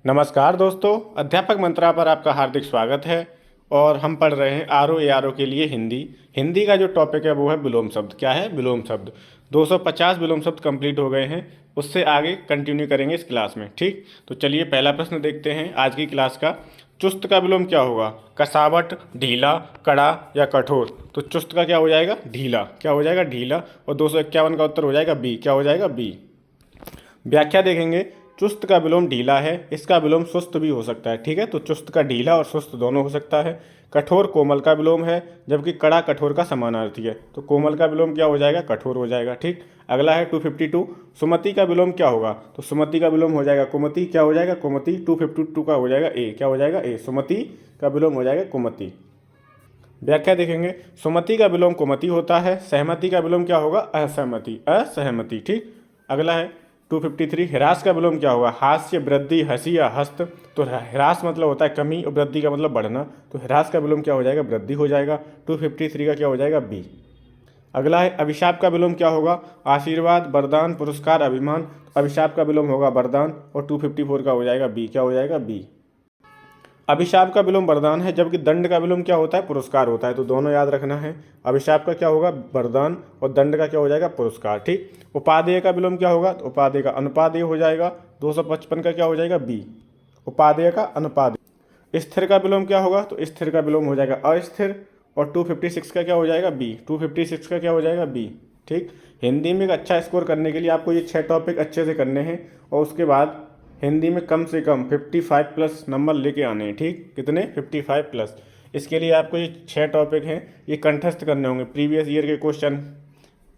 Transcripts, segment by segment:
नमस्कार दोस्तों, अध्यापक मंत्रा पर आपका हार्दिक स्वागत है। और हम पढ़ रहे हैं आर ओ के लिए हिंदी। हिंदी का जो टॉपिक है वो है विलोम शब्द। क्या है? विलोम शब्द। 250 विलोम शब्द कंप्लीट हो गए हैं। उससे आगे कंटिन्यू करेंगे इस क्लास में। ठीक, तो चलिए पहला प्रश्न देखते हैं आज की क्लास का। चुस्त का विलोम क्या होगा? कसावट, ढीला, कड़ा या कठोर? तो चुस्त का क्या हो जाएगा? ढीला। क्या हो जाएगा? ढीला। और 251 का उत्तर हो जाएगा बी। क्या हो जाएगा? बी। व्याख्या देखेंगे। चुस्त का विलोम ढीला है, इसका विलोम सुस्त भी हो सकता है। ठीक है, तो चुस्त का ढीला और सुस्त दोनों हो सकता है। कठोर कोमल का विलोम है, जबकि कड़ा कठोर का समानार्थी है, तो कोमल का विलोम क्या हो जाएगा? कठोर हो जाएगा। ठीक, अगला है 252। सुमति का विलोम क्या होगा? तो सुमति का विलोम हो जाएगा कुमति। क्या हो जाएगा? कुमति। 252 का हो जाएगा ए। क्या हो जाएगा? ए। सुमति का विलोम हो जाएगा कुमति। व्याख्या देखेंगे। सुमति का विलोम कुमति होता है। सहमति का विलोम क्या होगा? असहमति। असहमति। ठीक, अगला है 253। ह्रास का विलोम क्या होगा? हास्य, वृद्धि, हंसी या हस्त। तो ह्रास मतलब होता है कमी और वृद्धि का मतलब बढ़ना, तो ह्रास का विलोम क्या हो जाएगा? वृद्धि हो जाएगा। 253 का क्या हो जाएगा? बी। अगला है अभिशाप का विलोम क्या होगा? आशीर्वाद, वरदान, पुरस्कार, अभिमान। अभिशाप का विलोम होगा वरदान और 254 का हो जाएगा बी। क्या हो जाएगा? बी। अभिशाप का विलोम वरदान है, जबकि दंड का विलोम क्या होता है? पुरस्कार होता है, तो दोनों याद रखना है। अभिशाप का क्या होगा? वरदान और दंड का क्या हो जाएगा? पुरस्कार। ठीक, उपादेय का विलोम क्या होगा? तो उपादेय का अनुपादेय हो जाएगा। 255 का क्या हो जाएगा? बी। उपादेय का अनुपादेय। स्थिर का विलोम क्या होगा? तो स्थिर का विलोम हो जाएगा अस्थिर और 256 का क्या हो जाएगा? बी। 256 का क्या हो जाएगा? बी। ठीक, हिंदी में एक अच्छा स्कोर करने के लिए आपको ये 6 टॉपिक अच्छे से करने हैं और उसके बाद हिंदी में कम से कम 55 प्लस नंबर लेके आने हैं। ठीक, कितने? 55 प्लस। इसके लिए आपको ये 6 टॉपिक हैं, ये कंठस्थ करने होंगे। प्रीवियस ईयर के क्वेश्चन,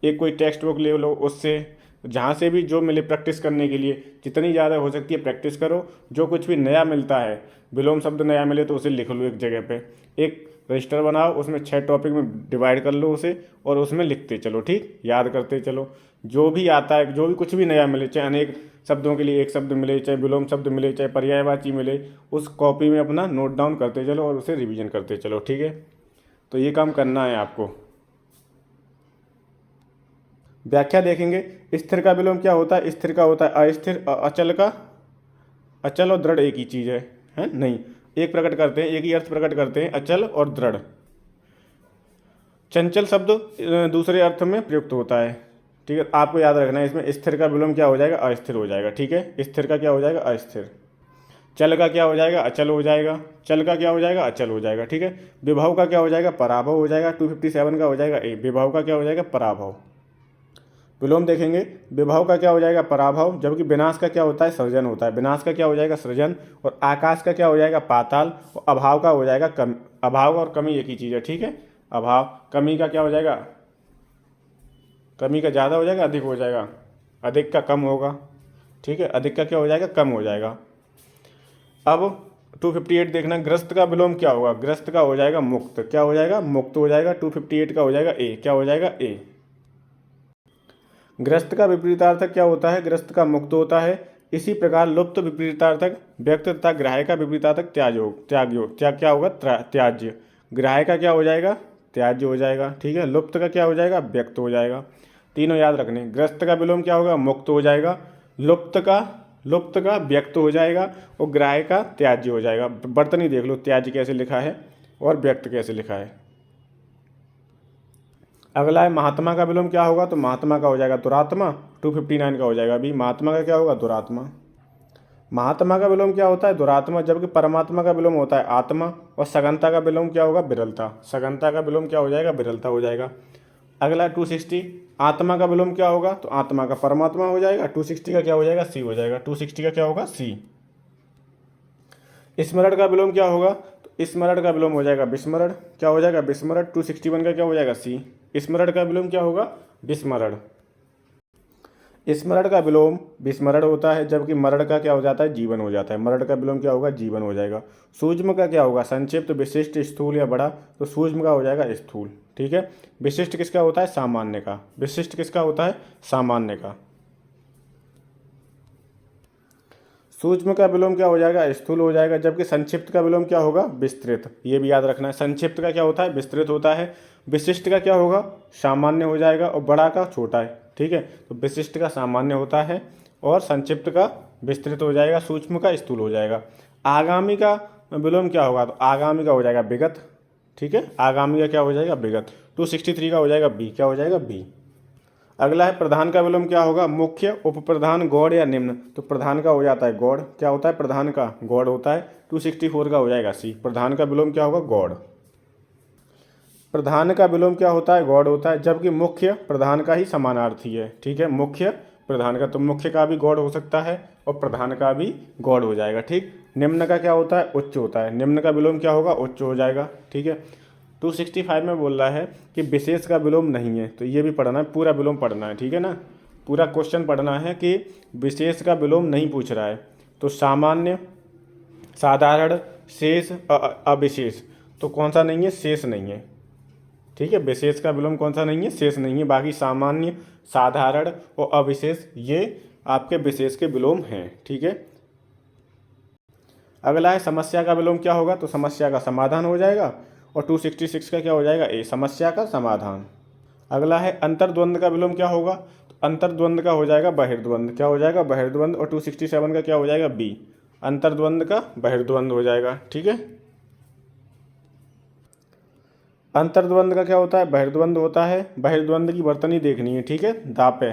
एक कोई टेक्स्ट बुक ले लो, उससे जहाँ से भी जो मिले प्रैक्टिस करने के लिए जितनी ज़्यादा हो सकती है प्रैक्टिस करो। जो कुछ भी नया मिलता है, विलोम शब्द नया मिले तो उसे लिख लो एक जगह पे, एक रजिस्टर बनाओ, उसमें 6 टॉपिक में डिवाइड कर लो उसे और उसमें लिखते चलो। ठीक, याद करते चलो। जो भी आता है, जो भी कुछ भी नया मिले, चाहे अनेक शब्दों के लिए एक शब्द मिले, चाहे विलोम शब्द मिले, चाहे पर्यायवाची मिले, उस कॉपी में अपना नोट डाउन करते चलो और उसे रिवीजन करते चलो। ठीक है, तो ये काम करना है आपको। व्याख्या देखेंगे। स्थिर का विलोम क्या होता है? स्थिर का होता है अस्थिर। अचल का, अचल और दृढ़ एक ही चीज़ है नहीं, एक प्रकट करते हैं, एक ही अर्थ प्रकट करते हैं, अचल और दृढ़। चंचल शब्द दूसरे अर्थ में प्रयुक्त होता है। ठीक है, आपको याद रखना है इसमें। स्थिर का विलोम क्या हो जाएगा? अस्थिर हो जाएगा। ठीक है, स्थिर का क्या हो जाएगा? अस्थिर। चल का क्या हो जाएगा? अचल हो जाएगा। चल का क्या हो जाएगा? अचल हो जाएगा। ठीक है, विभव का क्या हो जाएगा? पराभव हो जाएगा। 257 का हो जाएगा ए। विभव का क्या हो जाएगा? पराभव। विलोम देखेंगे। विभव का क्या हो जाएगा? पराभव, जबकि विनाश का क्या होता है? सृजन होता है। विनाश का क्या हो जाएगा? सृजन। और आकाश का क्या हो जाएगा? पाताल। और अभाव का हो जाएगा कमी। अभाव और कमी एक ही चीज़ है। ठीक है, अभाव। कमी का क्या हो जाएगा? कमी का ज़्यादा हो जाएगा, अधिक हो जाएगा। अधिक का कम होगा। ठीक है, अधिक का क्या हो जाएगा? कम हो जाएगा। अब 258 देखना। ग्रस्त का विलोम क्या होगा? ग्रस्त का हो जाएगा मुक्त। क्या हो जाएगा? मुक्त हो जाएगा। 258 का हो जाएगा ए। क्या हो जाएगा? ए। ग्रस्त का विपरीतार्थक क्या होता है? ग्रस्त का मुक्त होता है। इसी प्रकार लुप्त विपरीतार्थक व्यक्त तथा ग्राह्य का विपरीतार्थक त्याग क्या होगा? त्याज्य। ग्राह्य का क्या हो जाएगा? त्याज्य हो जाएगा। ठीक है, लुप्त का क्या हो जाएगा? व्यक्त हो जाएगा। तीनों याद रखने। ग्रस्त का विलोम क्या होगा? मुक्त हो जाएगा। लुप्त का व्यक्त हो जाएगा और ग्राह्य का त्याज्य हो जाएगा। बर्तनी देख लो, त्याज्य कैसे लिखा है और व्यक्त कैसे लिखा है। अगला है महात्मा का विलोम क्या होगा? तो महात्मा का हो जाएगा दुरात्मा। 259 का हो जाएगा अभी। महात्मा का क्या होगा? दुरात्मा। महात्मा का विलोम क्या होता है? दुरात्मा, जबकि परमात्मा का विलोम होता है आत्मा। और सगंता का विलोम क्या होगा? विरलता। सगंता का विलोम क्या हो जाएगा? विरलता हो जाएगा। अगला 260। आत्मा का विलोम क्या होगा? तो आत्मा का परमात्मा हो जाएगा। 260 का क्या हो जाएगा? सी हो जाएगा। 260 का क्या होगा? सी। स्मरण का विलोम क्या होगा? तो स्मरण का विलोम हो जाएगा विस्मरण। क्या हो जाएगा? विस्मरण। 261 का क्या हो जाएगा? सी। स्मरण का विलोम क्या होगा? विस्मरण। स्मरण का विलोम विस्मरण होता है, जबकि मरण का क्या हो जाता है? जीवन हो जाता है। मरण का विलोम क्या होगा? जीवन हो जाएगा। सूक्ष्म का क्या होगा? संक्षिप्त, विशिष्ट, स्थूल या बड़ा। तो सूक्ष्म का हो जाएगा स्थूल। ठीक है, विशिष्ट किसका होता है? सामान्य का। विशिष्ट किसका होता है? सामान्य का। सूक्ष्म का विलोम क्या हो जाएगा? स्थूल हो जाएगा, जबकि संक्षिप्त का विलोम क्या होगा? विस्तृत। ये भी याद रखना है। संक्षिप्त का क्या होता है? विस्तृत होता है। विशिष्ट का क्या होगा? सामान्य हो जाएगा और बड़ा का छोटा है। ठीक है, तो विशिष्ट का सामान्य होता है और संक्षिप्त का विस्तृत हो जाएगा, सूक्ष्म का स्थूल हो जाएगा। आगामी का विलोम क्या होगा, तो आगामी का हो जाएगा विगत, ठीक है, आगामी का क्या हो जाएगा विगत। 263 का हो जाएगा बी, क्या हो जाएगा बी। अगला है प्रधान का विलोम क्या होगा, मुख्य, उपप्रधान, गौड़ या निम्न। तो प्रधान का हो जाता है गौड़, क्या होता है प्रधान का, गौड़ होता है। 264 का हो जाएगा सी, प्रधान का विलोम क्या होगा गौड़। प्रधान का विलोम क्या होता है, गौड़ होता है, जबकि मुख्य प्रधान का ही समानार्थी है, ठीक है, मुख्य प्रधान का, तो मुख्य का भी गौड़ हो सकता है और प्रधान का भी गौड़ हो जाएगा, ठीक। निम्न का क्या होता है, उच्च होता है, निम्न का विलोम क्या होगा, उच्च हो जाएगा, ठीक है। 265 में बोल रहा है कि विशेष का विलोम नहीं है, तो ये भी पढ़ना है, पूरा विलोम पढ़ना है, ठीक है ना, पूरा क्वेश्चन पढ़ना है कि विशेष का विलोम नहीं पूछ रहा है। तो सामान्य, साधारण, शेष, अविशेष, तो कौन सा नहीं है, शेष नहीं है, ठीक है। विशेष का विलोम कौन सा नहीं है, शेष नहीं है। बाकी सामान्य, साधारण और अविशेष ये आपके विशेष के विलोम हैं, ठीक है। अगला है समस्या का विलोम क्या होगा, तो समस्या का समाधान हो जाएगा, और 266 का क्या हो जाएगा ए, समस्या का समाधान। अगला है अंतर्द्वंद का विलोम क्या होगा, तो अंतर्द्वंद का हो जाएगा बहिर्द्वंद, क्या हो जाएगा बहिर्द्वंद, और 267 का क्या हो जाएगा बी, अंतर्द्वंद का बहिर्द्वंद हो जाएगा, ठीक है। अंतर्द्वंद का क्या होता है, बहिर्द्वंद होता है, बहिर्द्वंद की वर्तनी देखनी है, ठीक है, दापे,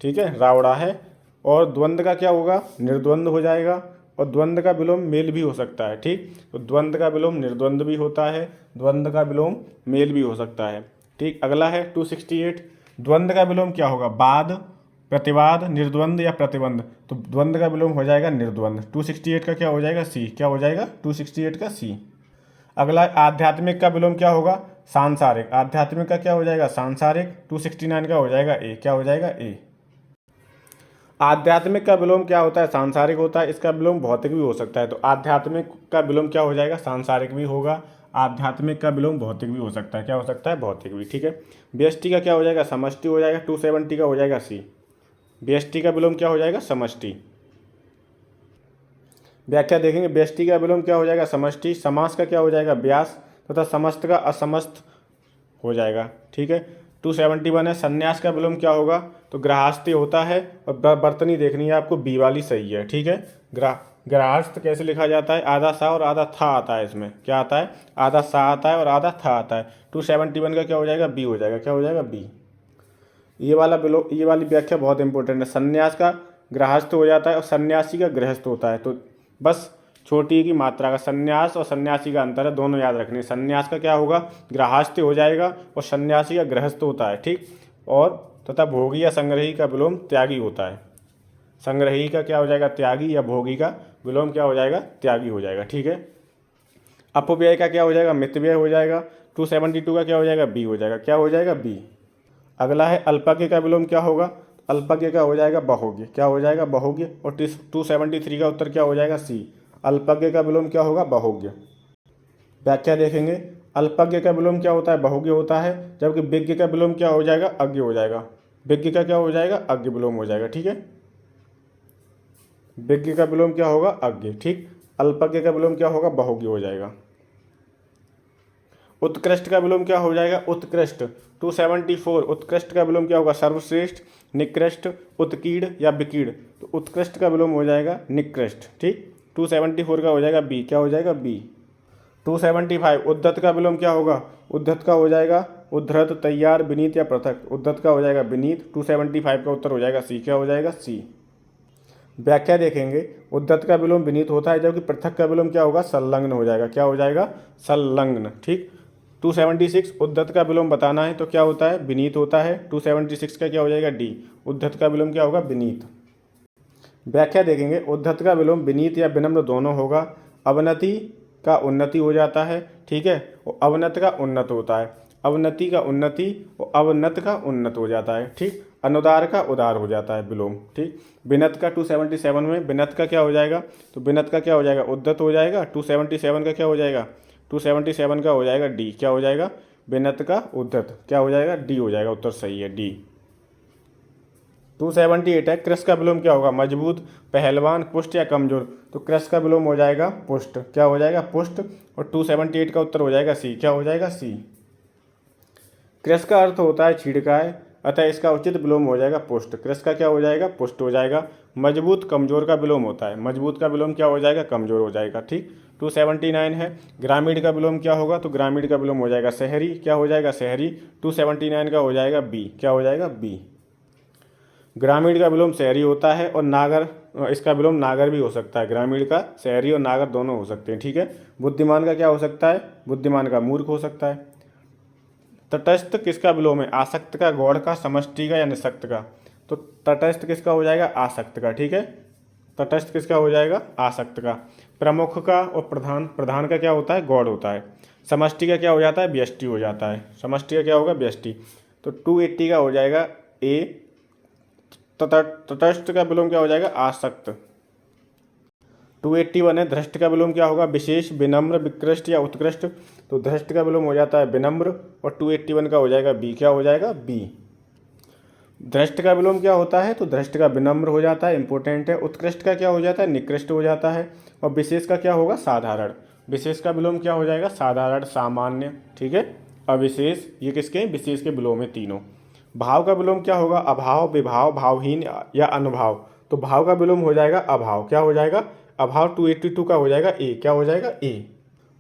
ठीक है, रावड़ा है। और द्वंद का क्या होगा, निर्द्वंद हो जाएगा, और द्वंद का विलोम मेल भी हो सकता है, ठीक। तो द्वंद का विलोम निर्द्वंद भी होता है, द्वंद का विलोम मेल भी हो सकता है, ठीक। अगला है 268, द्वंद का विलोम क्या होगा, बाद, प्रतिवाद, निर्द्वंद या प्रतिबंध। तो द्वंद का विलोम हो जाएगा निर्द्वंद। 268 का क्या हो जाएगा सी, क्या हो जाएगा 268 का सी। अगला आध्यात्मिक का विलोम क्या होगा, सांसारिक, आध्यात्मिक का क्या हो जाएगा सांसारिक। 269 का हो जाएगा ए, क्या हो जाएगा ए। आध्यात्मिक का विलोम क्या होता है, सांसारिक होता है, इसका विलोम भौतिक भी हो सकता है। तो आध्यात्मिक का विलोम क्या हो जाएगा, सांसारिक भी होगा, आध्यात्मिक का विलोम भौतिक भी हो सकता है, क्या हो सकता है भौतिक भी, ठीक है। व्यष्टि का क्या हो जाएगा, समष्टि हो जाएगा। 270 का हो जाएगा सी, व्यष्टि का विलोम क्या हो जाएगा, समष्टि। व्याख्या देखेंगे, व्यष्टि का विलोम क्या हो जाएगा, समष्टि। समास का क्या हो जाएगा, व्यास, तथा समस्त का असमस्त हो जाएगा, ठीक है। 271 है, संन्यास का विलोम क्या होगा, तो गृहस्थी होता है, और बर्तनी देखनी है आपको, बी वाली सही है, ठीक है। गृहस्थ कैसे लिखा जाता है, आधा सा और आधा था आता है, इसमें क्या आता है, आधा सा आता है और आधा था आता है। 271 का क्या हो जाएगा, बी हो जाएगा, क्या हो जाएगा बी। ये वाली व्याख्या बहुत इंपॉर्टेंट है। संन्यास का गृहस्थ हो जाता है और सन्यासी का गृहस्थ होता है, तो बस छोटी की मात्रा का सन्यास और सन्यासी का अंतर है, दोनों याद रखने। सन्यास का क्या होगा, गृहस्थ हो जाएगा, और सन्यासी का गृहस्थ होता है, ठीक। और तथा भोगी या संग्रही का विलोम त्यागी होता है। संग्रही का क्या हो जाएगा, त्यागी, या भोगी का विलोम क्या हो जाएगा, त्यागी हो जाएगा, ठीक है। अपव्यय का क्या हो जाएगा, मितव्यय हो जाएगा। 272 का क्या हो जाएगा, बी हो जाएगा, क्या हो जाएगा बी। अगला है अल्पज्ञ का विलोम क्या होगा, अल्पज्ञ का हो जाएगा बहुज्ञ, क्या हो जाएगा बहुज्ञ। और 273 का उत्तर क्या हो जाएगा सी, अल्पज्ञ का विलोम क्या होगा, बहुज्ञ। व्याख्या देखेंगे, अल्पज्ञ का विलोम क्या होता है, बहुज्ञ होता है, जबकि विज्ञ का विलोम क्या हो जाएगा, अज्ञ हो जाएगा। विज्ञ का क्या हो जाएगा, अज्ञ विलोम हो जाएगा, ठीक है। विज्ञ का विलोम क्या होगा, अज्ञ, ठीक। अल्पज्ञ का विलोम क्या होगा, बहुज्ञ हो जाएगा। उत्कृष्ट का विलोम क्या हो जाएगा, उत्कृष्ट। 274, उत्कृष्ट का विलोम क्या होगा, सर्वश्रेष्ठ, निकृष्ट, उत्कीर्ण या विकीर्ण। तो उत्कृष्ट का विलोम हो जाएगा निकृष्ट, ठीक। 274 का हो जाएगा बी, क्या हो जाएगा बी। 275, उद्धत का विलोम क्या होगा, उद्धत का हो जाएगा उद्धृत, तैयार, विनीत या पृथक। उद्धत का हो जाएगा विनीत। 275 का उत्तर हो जाएगा सी, क्या हो जाएगा सी। व्याख्या देखेंगे, उद्धत का विलोम विनीत होता है, जबकि पृथक का विलोम क्या होगा, संलग्न हो जाएगा, क्या हो जाएगा, संलग्न, ठीक। 276, उद्धत का विलोम बताना है तो क्या होता है, विनीत होता है। 276 का क्या हो जाएगा डी, उद्धत का विलोम क्या होगा, विनीत। व्याख्या देखेंगे, उद्धत का विलोम विनीत या विनम्र दोनों होगा। अवनति का उन्नति हो जाता है, ठीक है, और अवनत का उन्नत होता है। अवनति का उन्नति और अवनत का उन्नत हो जाता है, ठीक। अनुदार का उदार हो जाता है विलोम, ठीक। विनत का 277 में विनत का क्या हो जाएगा, तो विनत का क्या हो जाएगा, उद्धत हो जाएगा। 277 का क्या हो जाएगा, 277 का हो जाएगा डी, क्या हो जाएगा, विनत का उद्धत, क्या हो जाएगा, डी हो जाएगा, उत्तर सही है डी। 278 है, कृश का विलोम क्या होगा, मजबूत, पहलवान, पुष्ट या कमजोर। तो कृश का विलोम हो जाएगा पुष्ट, क्या हो जाएगा पुष्ट। और 278 का उत्तर हो जाएगा सी, क्या हो जाएगा सी। कृश का अर्थ होता है छिड़काए, अतः इसका उचित विलोम हो जाएगा पुष्ट। कृश का क्या हो जाएगा, पुष्ट हो जाएगा। मजबूत कमजोर का विलोम होता है, मजबूत का विलोम क्या हो जाएगा, कमजोर हो जाएगा। ठीक, 279 है। ग्रामीण का विलोम क्या होगा, तो ग्रामीण का विलोम हो जाएगा शहरी, क्या हो जाएगा, शहरी। 279 का हो जाएगा बी, क्या हो जाएगा, बी। ग्रामीण का विलोम शहरी होता है और नागर, इसका विलोम नागर भी हो सकता है। ग्रामीण का शहरी और नागर दोनों हो सकते हैं। ठीक है। बुद्धिमान का क्या हो सकता है, बुद्धिमान का मूर्ख हो सकता है। तटस्थ किसका विलोम है, आसक्त का, गौड़ का, समष्टि का या निसक्त का। तो तटस्थ किसका हो जाएगा, आसक्त का। ठीक है, तटस्थ किसका हो जाएगा, आसक्त का। प्रमुख का और प्रधान, प्रधान का क्या होता है, गौड़ होता है। समष्टि का क्या हो जाता है, व्यष्टि हो जाता है। समष्टि का क्या होगा, व्यष्टि। तो 280 का हो जाएगा ए। तटस्थ का विलोम क्या हो जाएगा, आसक्त। 281 है। धृष्ट का विलोम क्या होगा, विशेष, विनम्र, विकृष्ट या उत्कृष्ट। तो धृष्ट का विलोम हो जाता है विनम्र और 281 का हो जाएगा बी, क्या हो जाएगा, बी। धृष्ट का विलोम क्या होता है, तो धृष्ट का विनम्र हो जाता है, इंपॉर्टेंट है। उत्कृष्ट का क्या हो जाता है, निकृष्ट हो जाता है। और विशेष का क्या होगा, साधारण। विशेष का विलोम क्या हो जाएगा, साधारण, सामान्य। ठीक है। अविशेष, ये किसके, विशेष के विलोम है तीनों। भाव का विलोम क्या होगा, अभाव, विभाव, भावहीन या अनुभाव। तो भाव का विलोम हो जाएगा अभाव, क्या हो जाएगा, अभाव। 282 का हो जाएगा ए, क्या हो जाएगा, ए।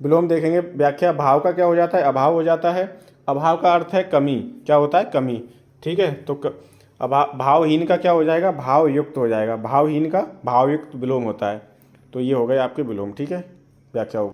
विलोम देखेंगे, व्याख्या। भाव का क्या हो जाता है, अभाव हो जाता है। अभाव का अर्थ है कमी, क्या होता है, कमी। ठीक है। तो भावहीन का क्या हो जाएगा, भावयुक्त हो जाएगा। भावहीन का भावयुक्त विलोम होता है। तो ये हो गए आपके विलोम। ठीक है, व्याख्या हो।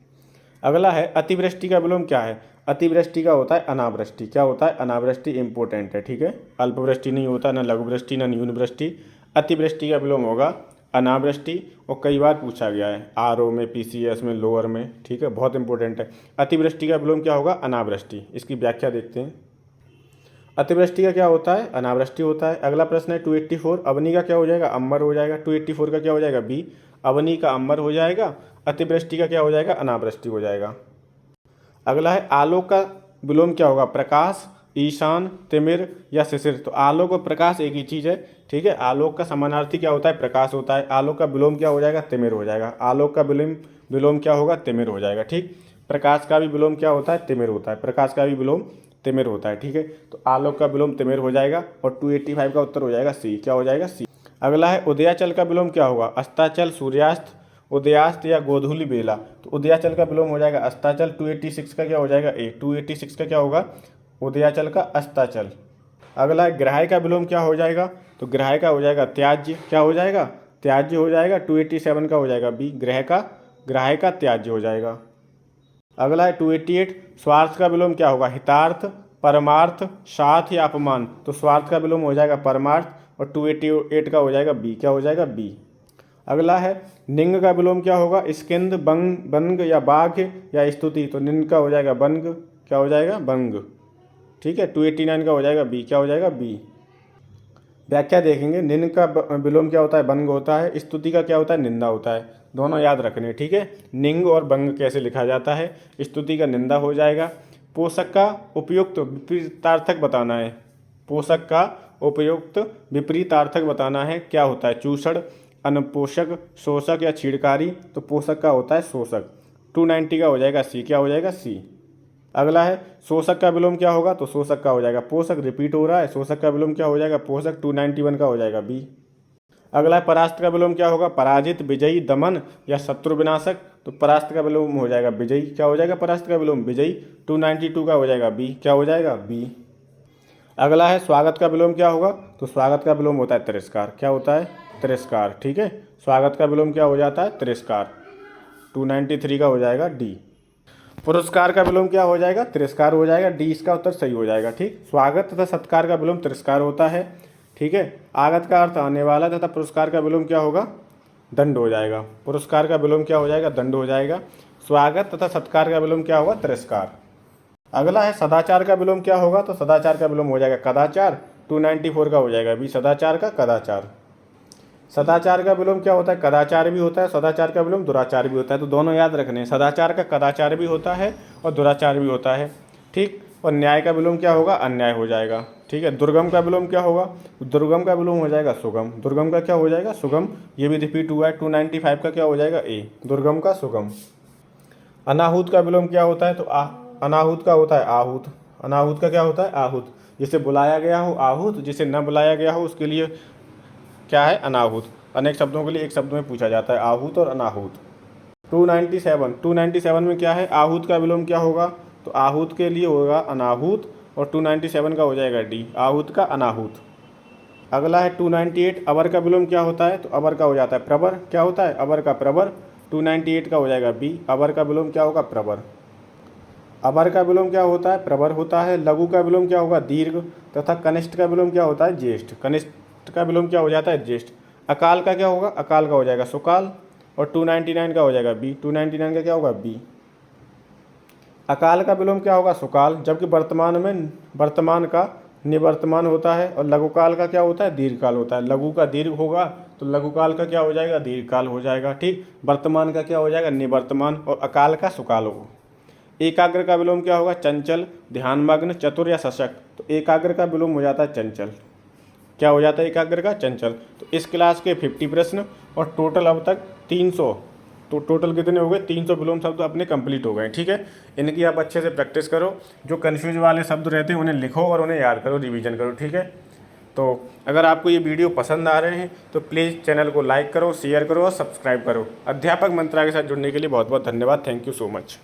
अगला है अतिवृष्टि का विलोम क्या है। अतिवृष्टि का होता है अनावृष्टि, क्या होता है, अनावृष्टि, इंपॉर्टेंट है। ठीक है। अल्पवृष्टि नहीं होता, न लघुवृष्टि, न न्यूनवृष्टि। अतिवृष्टि का विलोम होगा अनावृष्टि और कई बार पूछा गया है आरओ में, पीसीएस में, लोअर में। ठीक है, बहुत इंपॉर्टेंट है। अतिवृष्टि का विलोम क्या होगा, अनावृष्टि। इसकी व्याख्या देखते हैं। अतिवृष्टि का क्या होता है, अनावृष्टि होता है। अगला प्रश्न है 284। अवनी का क्या हो जाएगा, अम्बर हो जाएगा। 284 का क्या हो जाएगा, बी। अवनी का अम्बर हो जाएगा। अतिवृष्टि का क्या हो जाएगा, अनावृष्टि हो जाएगा। अगला है आलोक का विलोम क्या होगा, प्रकाश, ईशान, तिमिर या शिशिर। तो आलोक और प्रकाश एक ही चीज़ है। ठीक है। आलोक का समानार्थी क्या होता है, प्रकाश होता है। आलोक का विलोम क्या हो जाएगा, तिमिर हो जाएगा। आलोक का विलोम क्या होगा, तिमिर हो जाएगा। ठीक। प्रकाश का भी विलोम क्या होता है, तिमिर होता है। प्रकाश का भी विलोम तिमिर होता है। ठीक है। तो आलोक का विलोम तिमिर हो जाएगा और 285 का उत्तर हो जाएगा सी, क्या हो जाएगा, सी। अगला है उदयाचल का विलोम क्या होगा, अस्ताचल, सूर्यास्त, उदयास्त या गोधूली बेला। तो उदयाचल का विलोम हो जाएगा अस्ताचल। 286 का क्या हो जाएगा, ए। 286 का क्या होगा, उदयाचल का अस्ताचल। अगला है ग्राह्य का विलोम क्या हो जाएगा, तो ग्राह्य का हो जाएगा त्याज्य, क्या हो जाएगा, त्याज्य हो जाएगा। 287 का हो जाएगा बी, ग्राह्य का त्याज्य हो जाएगा। अगला है 288। स्वार्थ का विलोम क्या होगा, हितार्थ, परमार्थ, सार्थ या अपमान। तो स्वार्थ का विलोम हो जाएगा परमार्थ और 288 का हो जाएगा बी, क्या हो जाएगा, बी। अगला है निंग का विलोम क्या होगा, स्किंद, बंग या बाघ या स्तुति। तो निंग का हो जाएगा बंग, क्या हो जाएगा, बंग। ठीक है। 289 का हो जाएगा बी, क्या हो जाएगा, बी। व्याख्या देखेंगे। निंद का विलोम क्या होता है, बंग होता है। स्तुति का क्या होता है, निंदा होता है। दोनों याद रखने। ठीक है। निंग और बंग कैसे लिखा जाता है, स्तुति का निंदा हो जाएगा। पोषक का उपयुक्त विपरीतार्थक बताना है। पोषक का उपयुक्त विपरीतार्थक बताना है। क्या होता है, चूषण, अनपोषक, शोषक या छीड़कारी। तो पोषक का होता है शोषक। 290 का हो जाएगा सी, क्या हो जाएगा, सी। अगला है शोषक का विलोम क्या होगा, तो शोषक का हो जाएगा पोषक, रिपीट हो रहा है। शोषक का विलोम क्या हो जाएगा, पोषक। 291 का हो जाएगा बी। अगला है परास्त का विलोम क्या होगा, पराजित, विजयी, दमन या शत्रु विनाशक। तो परास्त का विलोम हो जाएगा विजयी, क्या हो जाएगा, परास्त का विलोम विजयी। 292 का हो जाएगा बी, क्या हो जाएगा, बी। अगला है स्वागत का विलोम क्या होगा, तो स्वागत का विलोम होता है तिरस्कार, क्या होता है, तिरस्कार। ठीक है। स्वागत का विलोम क्या हो जाता है, तिरस्कार। 293 का हो जाएगा डी। पुरस्कार का विलोम क्या हो जाएगा, तिरस्कार हो जाएगा। डी इसका उत्तर सही हो जाएगा। ठीक। स्वागत तथा सत्कार का विलोम तिरस्कार होता है। ठीक है। आगत का अर्थ आने वाला तथा पुरस्कार का विलोम क्या होगा, दंड हो जाएगा। पुरस्कार का विलोम क्या हो जाएगा, दंड हो जाएगा। स्वागत तथा सत्कार का विलोम क्या होगा, तिरस्कार। अगला है सदाचार का विलोम क्या होगा, तो सदाचार का विलोम हो जाएगा कदाचार। 294 का हो जाएगा बी, सदाचार का कदाचार। सदाचार का विलोम क्या होता है, कदाचार भी होता है। सदाचार का विलोम दुराचार भी होता है। तो दोनों याद रखने हैं, सदाचार का कदाचार भी होता है और दुराचार भी होता है। ठीक। और न्याय का विलोम क्या होगा, अन्याय हो जाएगा। ठीक है। दुर्गम का विलोम क्या होगा, दुर्गम का विलोम हो जाएगा सुगम। दुर्गम का क्या हो जाएगा, सुगम। ये भी रिपीट हुआ है। 295 का क्या हो जाएगा ए, दुर्गम का सुगम। अनाहूत का विलोम क्या होता है, तो अनाहूत का होता है आहूत। अनाहूत का क्या होता है, आहूत। जिसे बुलाया गया हो आहूत, जिसे न बुलाया गया हो उसके लिए क्या है, अनाहूत। अनेक शब्दों के लिए एक शब्द में पूछा जाता है, आहूत और अनाहूत। 297 में क्या है, आहूत का विलोम क्या होगा, तो आहूत के लिए होगा अनाहूत और 297 का हो जाएगा डी, आहूत का अनाहूत। अगला है 298, अबर का विलोम क्या होता है, तो अबर का हो जाता है प्रबर, क्या होता है अबर का प्रबर, 298 का हो जाएगा बी, अबर का विलोम क्या होगा प्रबर। अबर का विलोम क्या होता है, प्रबर होता है। लघु का विलोम क्या होगा, दीर्घ, तथा कनिष्ठ का विलोम क्या होता है, ज्येष्ठ। कनिष्ठ का विलोम क्या हो जाता है, ज्येष्ठ। अकाल का क्या होगा, अकाल का हो जाएगा सुकाल और 299 का हो जाएगा बी, 299 का क्या होगा बी। अकाल का विलोम क्या होगा, सुकाल, जबकि वर्तमान का निवर्तमान होता है। और लघुकाल का क्या होता है, दीर्घकाल होता है। लघु का दीर्घ होगा तो लघुकाल का क्या हो जाएगा, दीर्घकाल हो जाएगा। ठीक, वर्तमान का क्या हो जाएगा, निवर्तमान, और अकाल का सुकाल होगा। एकाग्र का विलोम क्या होगा, चंचल, ध्यानमग्न, चतुर या सशक्त। तो एकाग्र का विलोम हो जाता है चंचल, क्या हो जाता है एकाग्र का, चंचल। तो इस क्लास के 50 प्रश्न और टोटल अब तक 300, तो टोटल कितने हो गए, 300 विलोम शब्द अपने कंप्लीट हो गए। ठीक है, इनकी आप अच्छे से प्रैक्टिस करो, जो कन्फ्यूज वाले शब्द रहते हैं उन्हें लिखो और उन्हें याद करो, रिवीजन करो। ठीक है, तो अगर आपको ये वीडियो पसंद आ रहे हैं तो प्लीज़ चैनल को लाइक करो, शेयर करो और सब्सक्राइब करो। अध्यापक मंत्रा के साथ जुड़ने के लिए बहुत बहुत धन्यवाद। Thank you so much.